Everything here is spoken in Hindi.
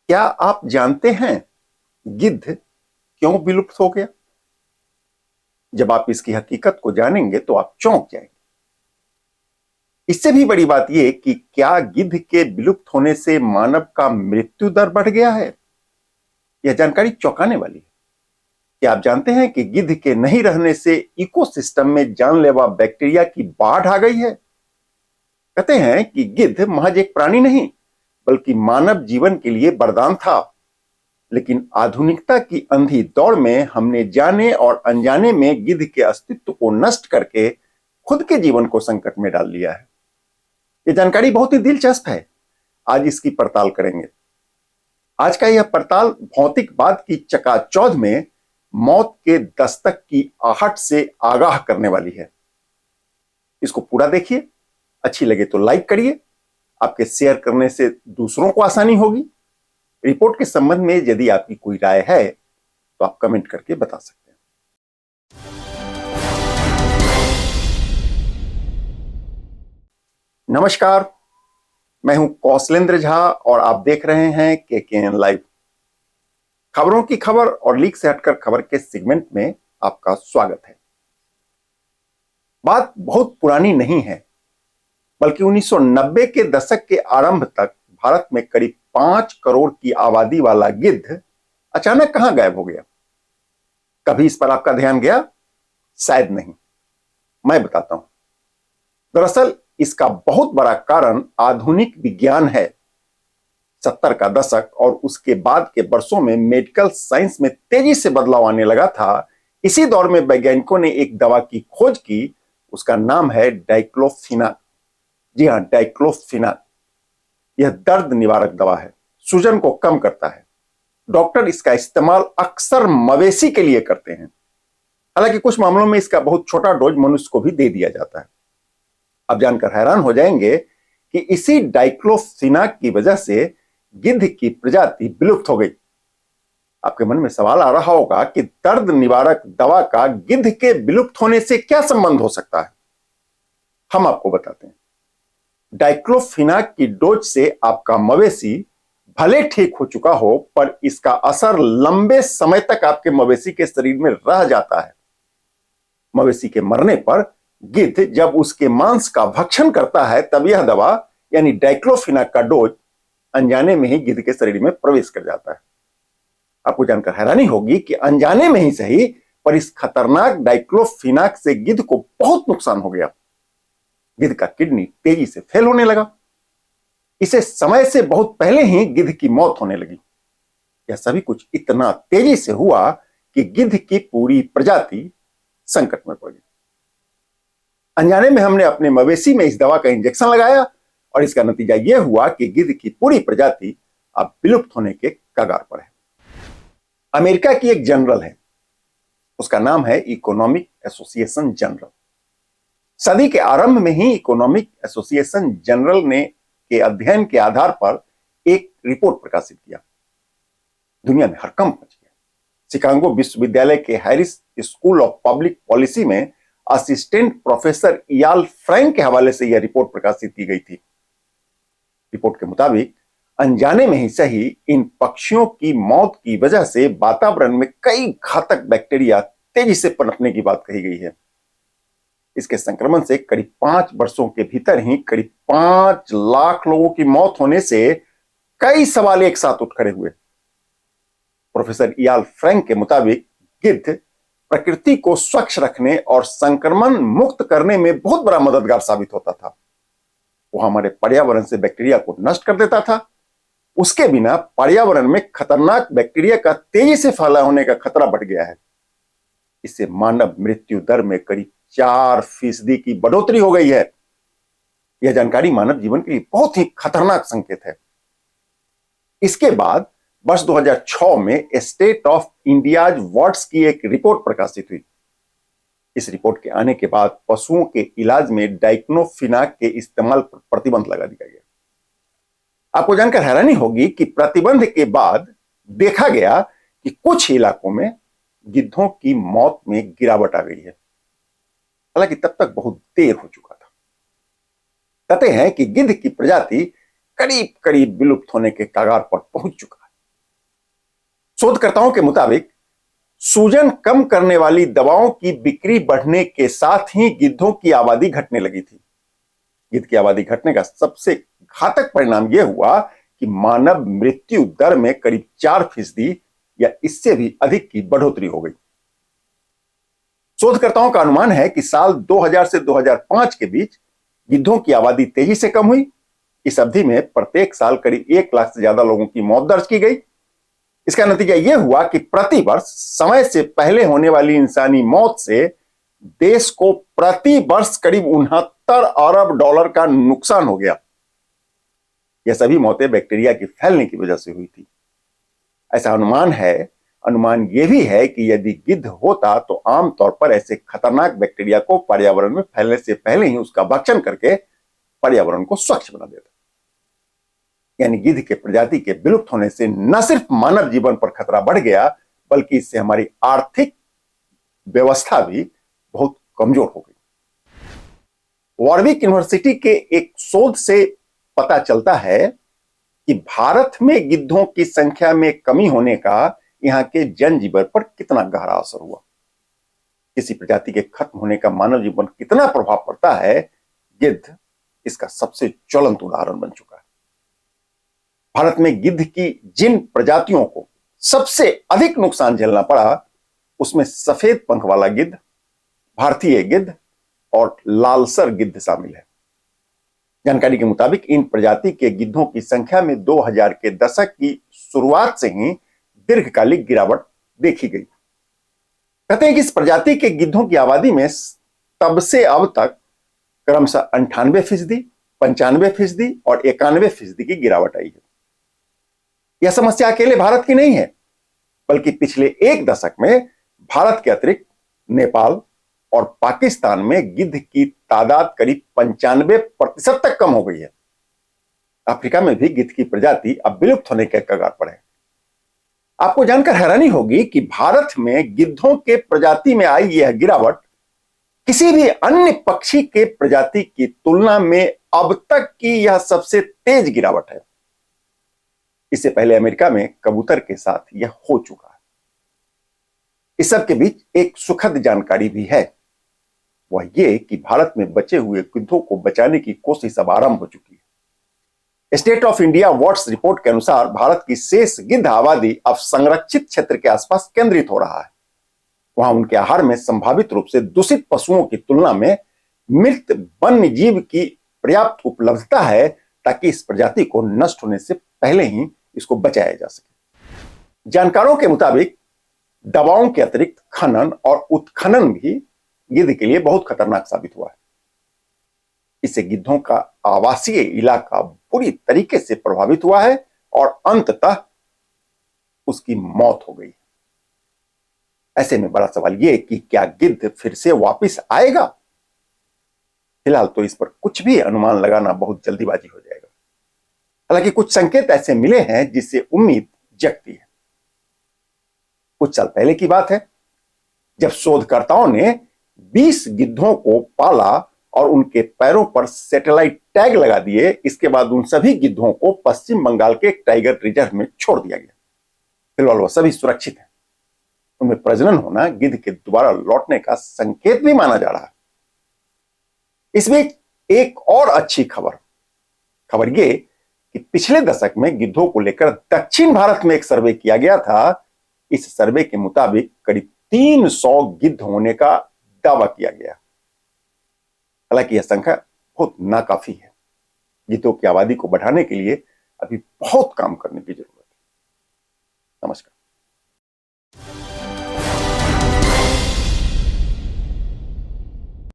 क्या आप जानते हैं गिद्ध क्यों विलुप्त हो गया? जब आप इसकी हकीकत को जानेंगे तो आप चौंक जाएंगे। इससे भी बड़ी बात यह कि क्या गिद्ध के विलुप्त होने से मानव का मृत्यु दर बढ़ गया है? यह जानकारी चौंकाने वाली है। क्या आप जानते हैं कि गिद्ध के नहीं रहने से इकोसिस्टम में जानलेवा बैक्टीरिया की बाढ़ आ गई है? कहते हैं कि गिद्ध महज एक प्राणी नहीं बल्कि मानव जीवन के लिए वरदान था। लेकिन आधुनिकता की अंधी दौड़ में हमने जाने और अनजाने में गिद्ध के अस्तित्व को नष्ट करके खुद के जीवन को संकट में डाल लिया है। यह जानकारी बहुत ही दिलचस्प है। आज इसकी पड़ताल करेंगे। आज का यह पड़ताल भौतिकवाद की चकाचौंध में मौत के दस्तक की आहट से आगाह करने वाली है। इसको पूरा देखिए। अच्छी लगे तो लाइक करिए। आपके शेयर करने से दूसरों को आसानी होगी। रिपोर्ट के संबंध में यदि आपकी कोई राय है तो आप कमेंट करके बता सकते हैं। नमस्कार, मैं हूं कौशलेंद्र झा और आप देख रहे हैं केकेएन लाइव। खबरों की खबर और लीक से हटकर खबर के सेगमेंट में आपका स्वागत है। बात बहुत पुरानी नहीं है, बल्कि 1990 के दशक के आरंभ तक भारत में करीब 5 करोड़ की आबादी वाला गिद्ध अचानक कहां गायब हो गया? कभी इस पर आपका ध्यान गया? शायद नहीं। मैं बताता हूं। दरअसल इसका बहुत बड़ा कारण आधुनिक विज्ञान है। 70 का दशक और उसके बाद के वर्षों में मेडिकल साइंस में तेजी से बदलाव आने लगा था। इसी दौर में वैज्ञानिकों ने एक दवा की खोज की। उसका नाम है डाइक्लोफिनाक। जी हां, डाइक्लोफिनाक। यह दर्द निवारक दवा है, सूजन को कम करता है। डॉक्टर इसका इस्तेमाल अक्सर मवेशी के लिए करते हैं। हालांकि कुछ मामलों में इसका बहुत छोटा डोज मनुष्य को भी दे दिया जाता है। अब जानकर हैरान हो जाएंगे कि इसी डाइक्लोफिनाक की वजह से गिद्ध की प्रजाति विलुप्त हो गई। आपके मन में सवाल आ रहा होगा कि दर्द निवारक दवा का गिद्ध के विलुप्त होने से क्या संबंध हो सकता है? हम आपको बताते हैं। डाइक्लोफिनाक की डोज से आपका मवेशी भले ठीक हो चुका हो, पर इसका असर लंबे समय तक आपके मवेशी के शरीर में रह जाता है। मवेशी के मरने पर गिद्ध जब उसके मांस का भक्षण करता है, तब यह दवा यानी डाइक्लोफिनाक का डोज अनजाने में ही गिद्ध के शरीर में प्रवेश कर जाता है। आपको जानकर हैरानी होगी कि अनजाने में ही सही, पर इस खतरनाक डाइक्लोफिनाक से गिद्ध को बहुत नुकसान हो गया। गिद्ध का किडनी तेजी से फेल होने लगा। इसे समय से बहुत पहले ही गिद्ध की मौत होने लगी। यह सभी कुछ इतना तेजी से हुआ कि गिद्ध की पूरी प्रजाति संकट में पड़ गई। अनजाने में हमने अपने मवेशी में इस दवा का इंजेक्शन लगाया और इसका नतीजा यह हुआ कि गिद्ध की पूरी प्रजाति अब विलुप्त होने के कगार पर है। अमेरिका की एक जनरल है, उसका नाम है इकोनॉमिक एसोसिएशन जनरल। सदी के आरंभ में ही इकोनॉमिक एसोसिएशन जनरल ने के अध्ययन के आधार पर एक रिपोर्ट प्रकाशित किया। दुनिया में हड़कंप मच गया। शिकागो विश्वविद्यालय के Harris school of public policy में असिस्टेंट प्रोफेसर इयाल फ्रैंक के हवाले से यह रिपोर्ट प्रकाशित की गई थी। रिपोर्ट के मुताबिक अनजाने में ही सही, इन पक्षियों की मौत की वजह से वातावरण में कई घातक बैक्टीरिया तेजी से पनपने की बात कही गई है। इसके संक्रमण से करीब 5 वर्षों के भीतर ही करीब 5 लाख लोगों की मौत होने से कई सवाल एक साथ उठ खड़े हुए। प्रोफेसर इयाल फ्रैंक के मुताबिक गिद्ध प्रकृति को स्वच्छ रखने और संक्रमण मुक्त करने में बहुत बड़ा मददगार साबित होता था। वो हमारे पर्यावरण से बैक्टीरिया को नष्ट कर देता था। उसके बिना पर्यावरण में खतरनाक बैक्टीरिया का तेजी से फैला होने का खतरा बढ़ गया है। इससे मानव मृत्यु दर में करीब 4% की बढ़ोतरी हो गई है। यह जानकारी मानव जीवन के लिए बहुत ही खतरनाक संकेत है। इसके बाद वर्ष 2006 में स्टेट ऑफ इंडियाज वर्ड्स की एक रिपोर्ट प्रकाशित हुई। इस रिपोर्ट के आने के बाद पशुओं के इलाज में डाइक्लोफिनाक के इस्तेमाल पर प्रतिबंध लगा दिया गया। आपको जानकर हैरानी होगी कि प्रतिबंध के बाद देखा गया कि कुछ इलाकों में गिद्धों की मौत में गिरावट आ गई है। हालांकि तब तक बहुत देर हो चुका था। कहते हैं कि गिद्ध की प्रजाति करीब करीब विलुप्त होने के कगार पर पहुंच चुका है। शोधकर्ताओं के मुताबिक सूजन कम करने वाली दवाओं की बिक्री बढ़ने के साथ ही गिद्धों की आबादी घटने लगी थी। गिद्ध की आबादी घटने का सबसे घातक परिणाम यह हुआ कि मानव मृत्यु दर में करीब 4% या इससे भी अधिक की बढ़ोतरी हो गई। शोधकर्ताओं का अनुमान है कि साल 2000 से 2005 के बीच गिद्धों की आबादी तेजी से कम हुई। इस अवधि में प्रत्येक साल करीब 1 लाख से ज्यादा लोगों की मौत दर्ज की गई। इसका नतीजा यह हुआ कि प्रति वर्ष समय से पहले होने वाली इंसानी मौत से देश को प्रति वर्ष करीब 69 अरब डॉलर का नुकसान हो गया। यह सभी मौतें बैक्टीरिया के फैलने की वजह से हुई थी। ऐसा अनुमान यह भी है कि यदि गिद्ध होता तो आमतौर पर ऐसे खतरनाक बैक्टीरिया को पर्यावरण में फैलने से पहले ही उसका भक्षण करके पर्यावरण को स्वच्छ बना देता। यानी गिद्ध के प्रजाति के विलुप्त होने से न सिर्फ मानव जीवन पर खतरा बढ़ गया, बल्कि इससे हमारी आर्थिक व्यवस्था भी बहुत कमजोर हो गई। वॉरविक यूनिवर्सिटी के एक शोध से पता चलता है कि भारत में गिद्धों की संख्या में कमी होने का यहां के जनजीवन पर कितना गहरा असर हुआ। किसी प्रजाति के खत्म होने का मानव जीवन कितना प्रभाव पड़ता है, गिद्ध इसका सबसे ज्वलंत उदाहरण बन चुका है। भारत में गिद्ध की जिन प्रजातियों को सबसे अधिक नुकसान झेलना पड़ा, उसमें सफेद पंख वाला गिद्ध, भारतीय गिद्ध और लालसर गिद्ध शामिल है। जानकारी के मुताबिक इन प्रजाति के गिद्धों की संख्या में 2000 के दशक की शुरुआत से ही दीर्घकालिक गिरावट देखी गई। कहते हैं कि इस प्रजाति के गिद्धों की आबादी में तब से अब तक क्रमशः 98%, 95% और 91% की गिरावट आई है। यह समस्या अकेले भारत की नहीं है, बल्कि पिछले एक दशक में भारत के अतिरिक्त नेपाल और पाकिस्तान में गिद्ध की तादाद करीब 95% तक कम हो गई है। अफ्रीका में भी गिद्ध की प्रजाति अब विलुप्त होने के कगार पर है। आपको जानकर हैरानी होगी कि भारत में गिद्धों के प्रजाति में आई यह गिरावट किसी भी अन्य पक्षी के प्रजाति की तुलना में अब तक की यह सबसे तेज गिरावट है। इससे पहले अमेरिका में कबूतर के साथ यह हो चुका है। इस सब के बीच एक सुखद जानकारी भी है, वह यह कि भारत में बचे हुए गिद्धों को बचाने की कोशिश अब आरंभ हो चुकी है। स्टेट ऑफ इंडिया वॉट्स रिपोर्ट के अनुसार भारत की शेष गिद्ध आबादी अब संरक्षित क्षेत्र के आसपास केंद्रित हो रहा है। वहां उनके आहार में संभावित रूप से दूषित पशुओं की तुलना में मृत वन्य जीव की पर्याप्त उपलब्धता है, ताकि इस प्रजाति को नष्ट होने से पहले ही इसको बचाया जा सके। जानकारों के मुताबिक दवाओं के अतिरिक्त खनन और उत्खनन भी गिद्ध के लिए बहुत खतरनाक साबित हुआ है। इससे गिद्धों का आवासीय इलाका पूरी तरीके से प्रभावित हुआ है और अंततः उसकी मौत हो गई। ऐसे में बड़ा सवाल यह कि क्या गिद्ध फिर से वापस आएगा? फिलहाल तो इस पर कुछ भी अनुमान लगाना बहुत जल्दीबाजी हो जाएगा। हालांकि कुछ संकेत ऐसे मिले हैं जिससे उम्मीद जगती है। कुछ साल पहले की बात है, जब शोधकर्ताओं ने 20 गिद्धों को पाला और उनके पैरों पर सैटेलाइट टैग लगा दिए। इसके बाद उन सभी गिद्धों को पश्चिम बंगाल के एक टाइगर रिजर्व में छोड़ दिया गया। फिलहाल वह सभी सुरक्षित हैं। उनमें प्रजनन होना गिद्ध के दोबारा लौटने का संकेत भी माना जा रहा है। इस बीच एक और अच्छी खबर यह कि पिछले दशक में गिद्धों को लेकर दक्षिण भारत में एक सर्वे किया गया था। इस सर्वे के मुताबिक करीब 300 गिद्ध होने का दावा किया गया। हालांकि यह संख्या बहुत नाकाफी है। गिद्धों की आबादी को बढ़ाने के लिए अभी बहुत काम करने की जरूरत है। नमस्कार।